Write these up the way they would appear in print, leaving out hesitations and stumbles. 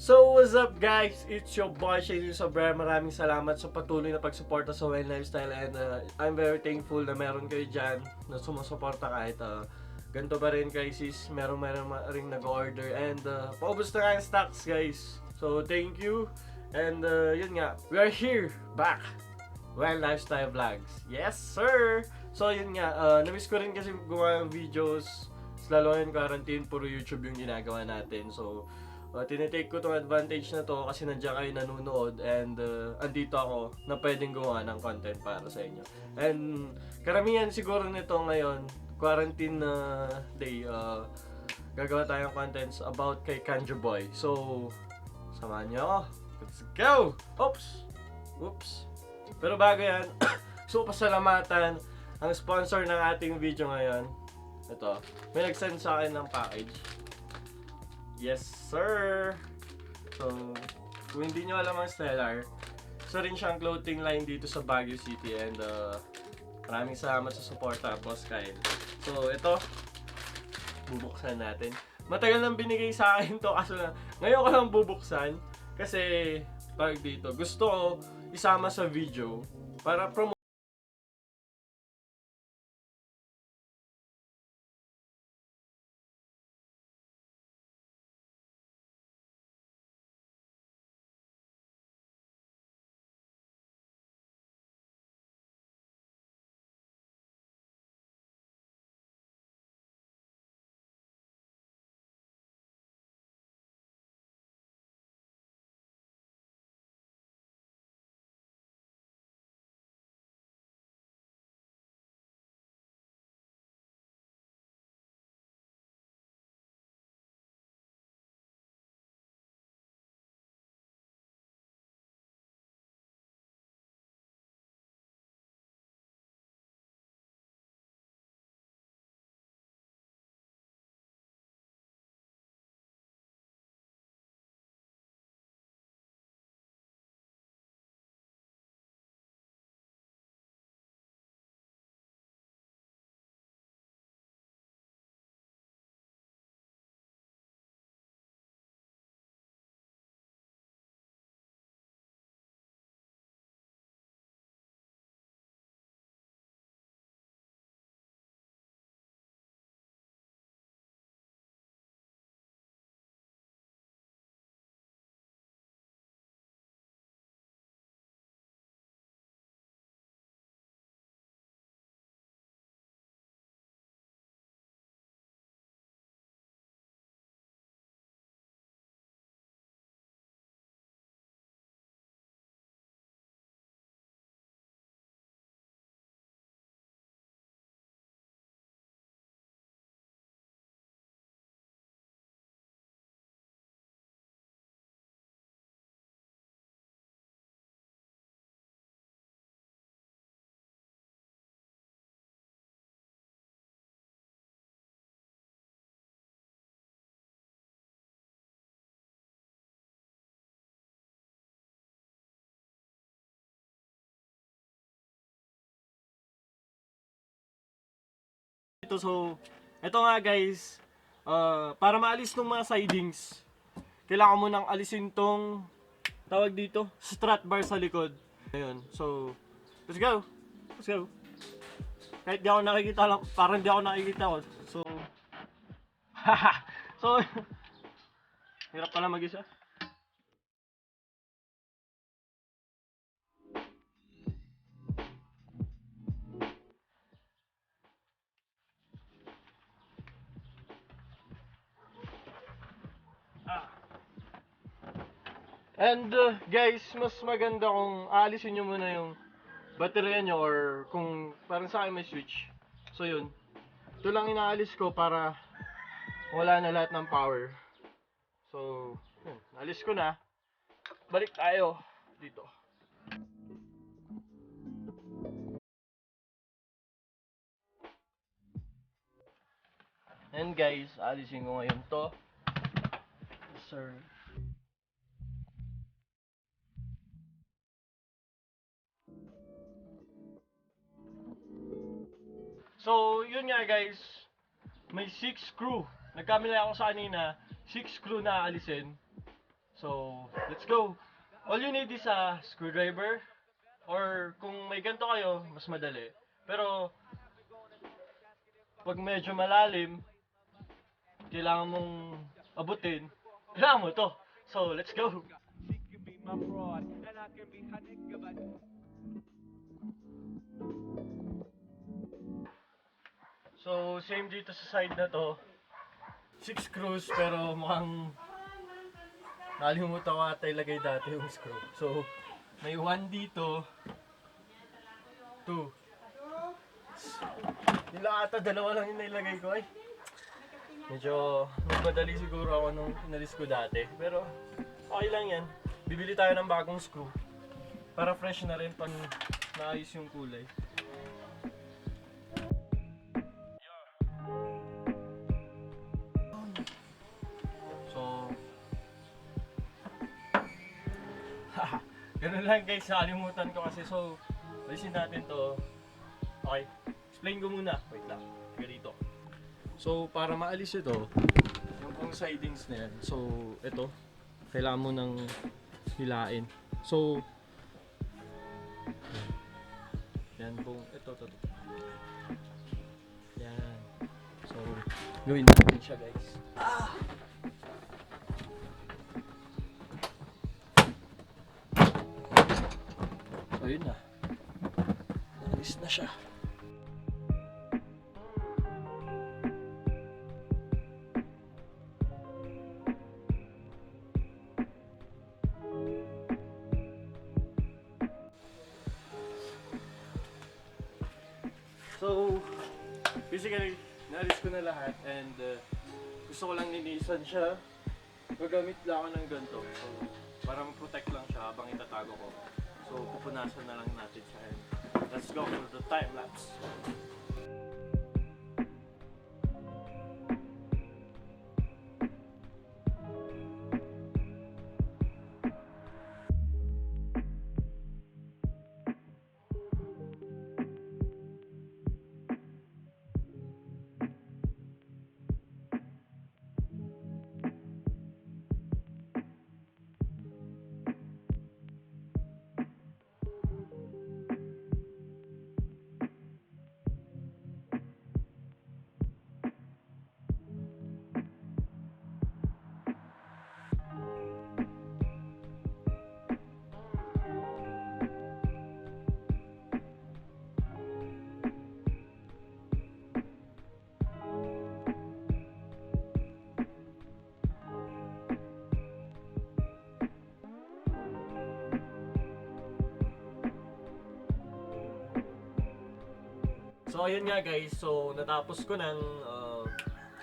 So what's up guys? It's your boy Shane Sobrang. Maraming salamat sa patuloy na pagsuporta sa WEN.LIFESTYLE and I'm very thankful na meron kayo dyan na sumusuporta kahit ganito pa rin kay sis. Meron rin nag-order and paubos na nga yung stocks guys. So thank you and yun nga, we are here back WEN.LIFESTYLE Vlogs. Yes sir! So yun nga, namiss ko rin kasi gumawa ng videos lalo in quarantine, puro YouTube yung ginagawa natin. So tinitake ko tong advantage na to kasi nandiyan kayo nanonood and andito ako na pwedeng gumawa ng content para sa inyo. And karamihan siguro nito ngayon, quarantine day, gagawa tayong contents about kay Kanjo boy. So, samahan niyo ako. Let's go! Oops! Pero bago yan, so pasalamatan ang sponsor ng ating video ngayon. Ito, may nag-send sa akin ng package. Yes, sir! So, kung hindi nyo alam ang Stellar, isa rin siyang clothing line dito sa Baguio City and maraming salamat sa suporta, Boss Kyle. So, ito, bubuksan natin. Matagal nang binigay sa akin to, kaso lang, ngayon ko lang bubuksan kasi, pag dito, gusto ko isama sa video para promote. So, ito nga guys, para maalis ng mga sidings, kailangan mo nang alisin tong tawag dito, strut bar sa likod. Ayun, so, let's go! Kahit di ako nakikita lang, parang di ako nakikita ko. So, so, hirap pala mag-isa. And guys, mas maganda kung aalisin nyo muna yung baterya nyo or kung parang sa akin may switch. So yun, ito lang inaalis ko para wala na lahat ng power. So, yun, alis ko na. Balik tayo dito. And guys, alisin ko ngayon to. Sir. So, yun nga guys. May 6 screw. Nagkamali ako sa kanina. 6 screw na alisin. So, let's go! All you need is a screwdriver, or kung may ganito kayo, mas madali. Pero, pag medyo malalim, kailangan mong abutin, kailangan mo to. So, let's go! So, same dito sa side na to. 6 screws, pero mukhang nakalimutan ko ata ilagay dati yung screw. So, may 1 dito, 2. Nila ata, dalawa lang yung nilagay ko. Ay, medyo madali siguro ako nung inalis ko dati. Pero, okay lang yan. Bibili tayo ng bagong screw. Para fresh na rin pag naayos yung kulay. So, ganun lang guys, nakalimutan ko kasi. So, alisin natin to. Okay, explain ko muna. Wait lang, ganito. So, para maalis ito, yung pong sidings na yan. So, ito, kailangan mo nang hilain. So, yan pong, ito. Yan. So, gawin natin siya guys. So, yun na. Naalis na siya. So, basically, naalis ko na lahat and gusto ko lang ninisan siya. Gagamit lang ako ng ganito. So, para ma-protect lang siya habang itatago ko. So, pupunasan na lang natin siya and let's go for the time lapse. So ayun nga guys, so natapos ko nang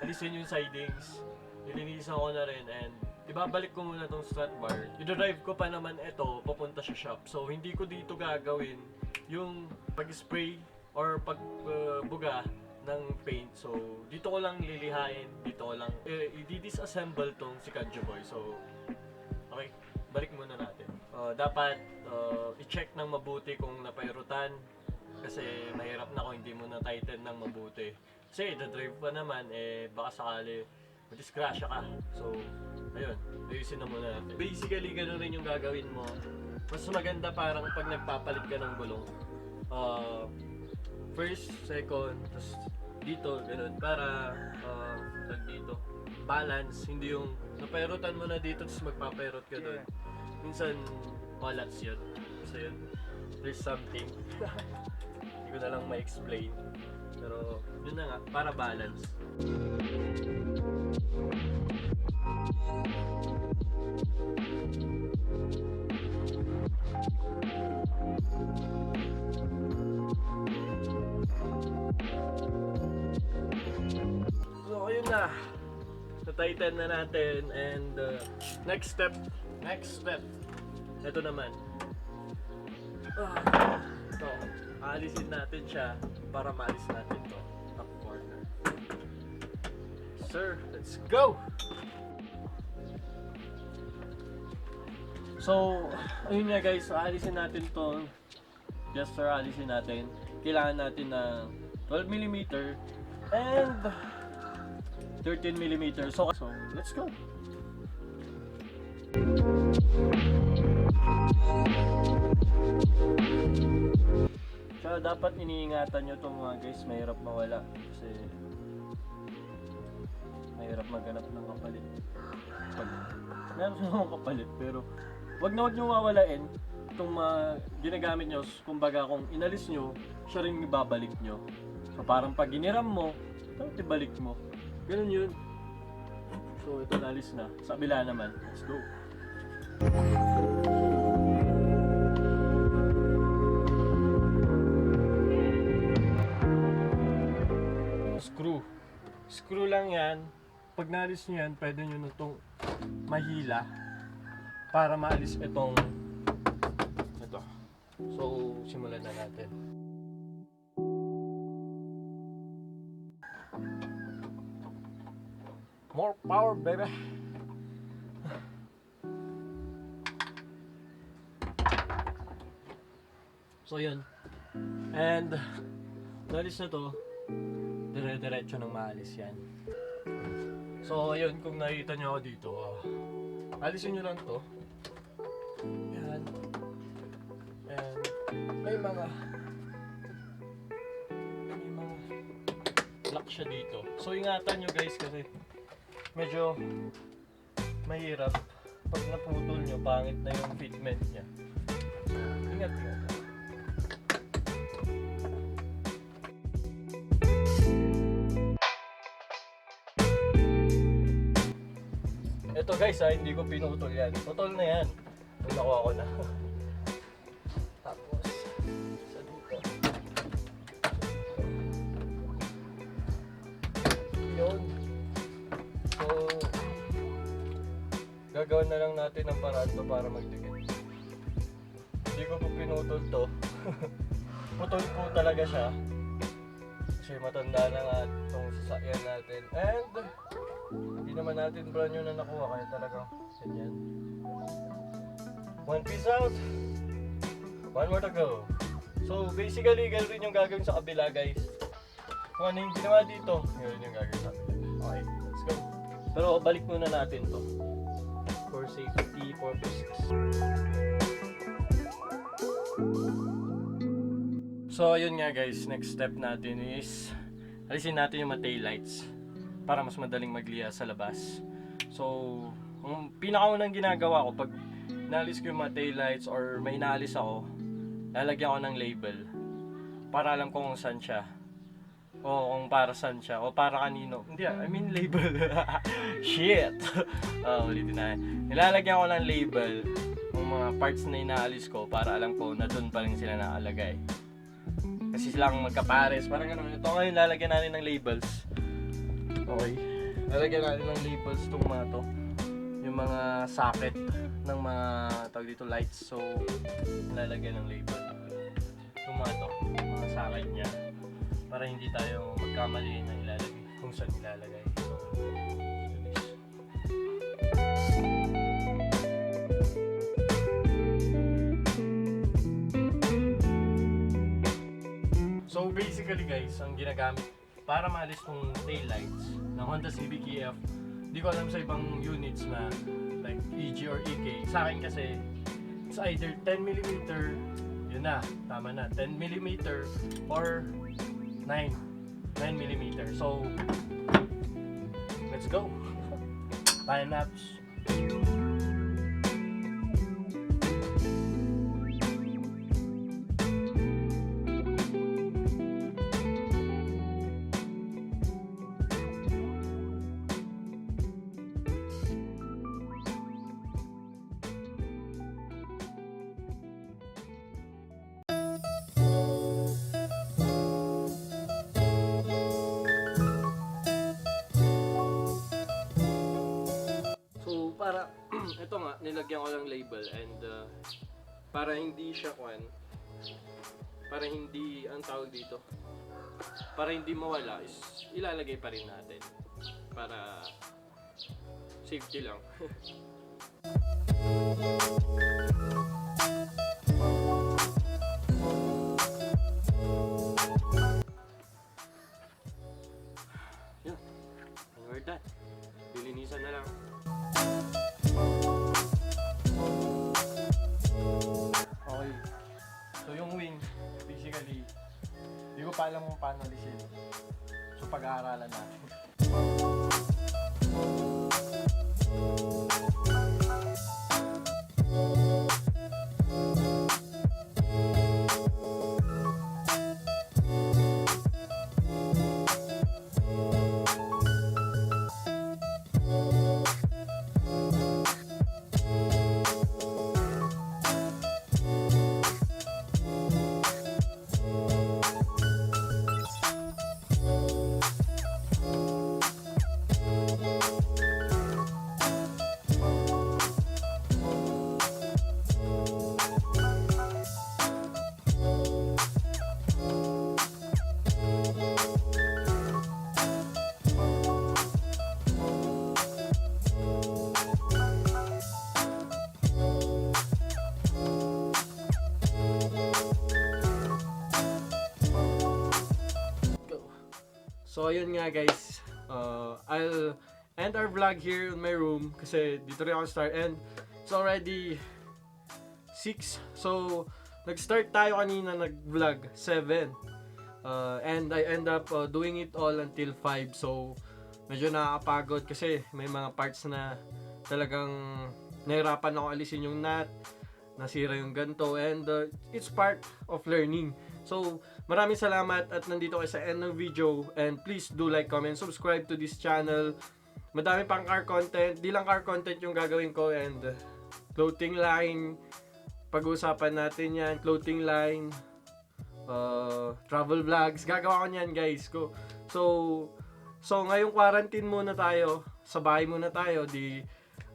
alisin yung sidings, nilinisan ko na rin and ibabalik ko muna tong strut bar. I-drive ko pa naman ito papunta sa shop. So hindi ko dito gagawin yung pag-spray or pagbuga ng paint. So dito ko lang lilihain, dito ko lang i-disassemble tong si Kanjo boy. So okay, balik muna natin. Dapat i-check ng mabuti kung napairutan. Kasi mahirap na kung hindi mo na tighten ng mabuti. Kasi drive pa naman, baka sakali madisgrasya ka. So, ayun, ayusin na muna natin. Basically, gano'n rin yung gagawin mo. Mas maganda parang pag nagpapalit ka ng gulong. First, second, tapos dito, gano'n. Para, dito, balance. Hindi yung napairutan mo na dito, tapos magpapairot ka doon. Minsan, malats yun. Kasi yun, there's something. Hindi ko na lang ma-explain. Pero yun na nga, para balance. So ayun na. Na-tighten na natin and next step. Ito naman. Ito. Aalisin natin siya para maalis natin to top corner. Sir, let's go! So, ayun nga guys, aalisin natin to. Yes sir, aalisin natin. Kailangan natin na 12mm and 13mm. So let's go! Kaya dapat iniingatan nyo itong mga guys, mahirap mawala kasi mahirap maghanap ng kapalit. Meron silang kapalit pero wag nyo wawalain itong mga ginagamit nyo. Kumbaga kung inalis nyo, siya rin ibabalik nyo. So parang pag giniram mo, dapat ibalik mo. Ganun yun. So ito nalis na. Sa kabila naman. Let's go. Screw lang yan. Pag nalis nyo yan, pwede nyo na itong mahila para maalis itong ito. So simulan na natin. More power, baby! So yun. And nalis na to. Dire-diretso nang maalis yan. So ayun, kung nakita nyo ako dito, alisin nyo lang to. Yan. And may mga lock siya dito. So ingatan nyo guys kasi medyo mahirap. Pag naputol nyo, pangit na yung fitment niya. Ingat. Ito guys hindi ko pinutol yan. Putol na yan. Nung nakuha ko na. Tapos, sa dito. Yun. So, gagawin na lang natin ang paraan to para magdikit. Hindi ko po pinutol to. Putol po talaga siya. Kasi matanda na nga itong sasakyan natin. And, hindi naman natin brand new na nakuha kaya talagang ganyan. One piece out. One more to go. So basically ganun rin yung gagawin sa kabila guys. Kung ano yung ginawa dito, yun yung gagawin sa kabila. Okay, let's go. Pero balik muna natin to for safety purposes. So ayun nga guys, next step natin is alisin natin yung mga taillights para mas madaling magliya sa labas. So, ang pinakaunang ginagawa ko pag naalis ko yung mga taillights or may naalis ako, lalagyan ko ng label para alam ko kung saan siya o kung para saan siya o para kanino. Hindi I mean label. Shit! Ulitin na. Nilalagyan ko ng label ng mga parts na inaalis ko para alam ko na doon pa rin sila nakalagay. Kasi silang magkapares. Parang ano, ito ngayon lalagyan natin ng labels. Okay, lalagyan natin ng labels itong mga to, yung mga socket ng mga tawag dito lights. So lalagyan ng label itong mga to, mga socket nya para hindi tayo magkamali na ilalagay kung saan ilalagay. So basically guys, ang ginagamit para maalis tong tail lights ng Honda Civic EF, hindi ko alam sa ibang units na like EG or EK. Sa akin kasi, it's either 10mm, yun na, tama na, 10mm or 9mm. So, let's go! Time lapse. Para ito nga nilagyan ko lang label and para hindi siya para hindi ang tawag dito, para hindi mawala is ilalagay pa rin natin para safety lang. Yun, and we're done. Lilinisan na lang. pa alam kung paano lisin. So pag-aaralan natin. So ayun nga guys, I'll end our vlog here in my room kasi dito rin ako start and it's already 6. So nag-start tayo kanina nag-vlog 7 and I end up doing it all until 5. So medyo nakakapagod kasi may mga parts na talagang nahirapan ako alisin yung nut, nasira yung ganto, and it's part of learning. So, maraming salamat at nandito kayo sa end ng video, and please do like, comment, subscribe to this channel. Madami pang car content, di lang car content yung gagawin ko, and clothing line, pag-uusapan natin yan, clothing line, travel vlogs, gagawa ko niyan guys. So ngayong quarantine muna tayo, sa bahay muna tayo,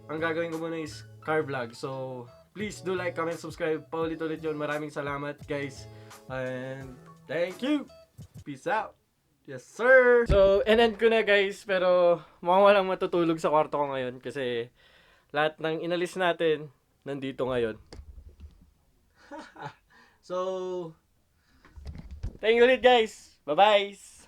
ang gagawin ko muna is car vlog. So, please do like, comment, subscribe. Paulit-ulit yun. Maraming salamat guys. And thank you. Peace out. Yes sir. So, end ko na guys. Pero mukhang walang matutulog sa kwarto ko ngayon. Kasi lahat ng inalis natin nandito ngayon. So, thank you ulit guys. Bye bye.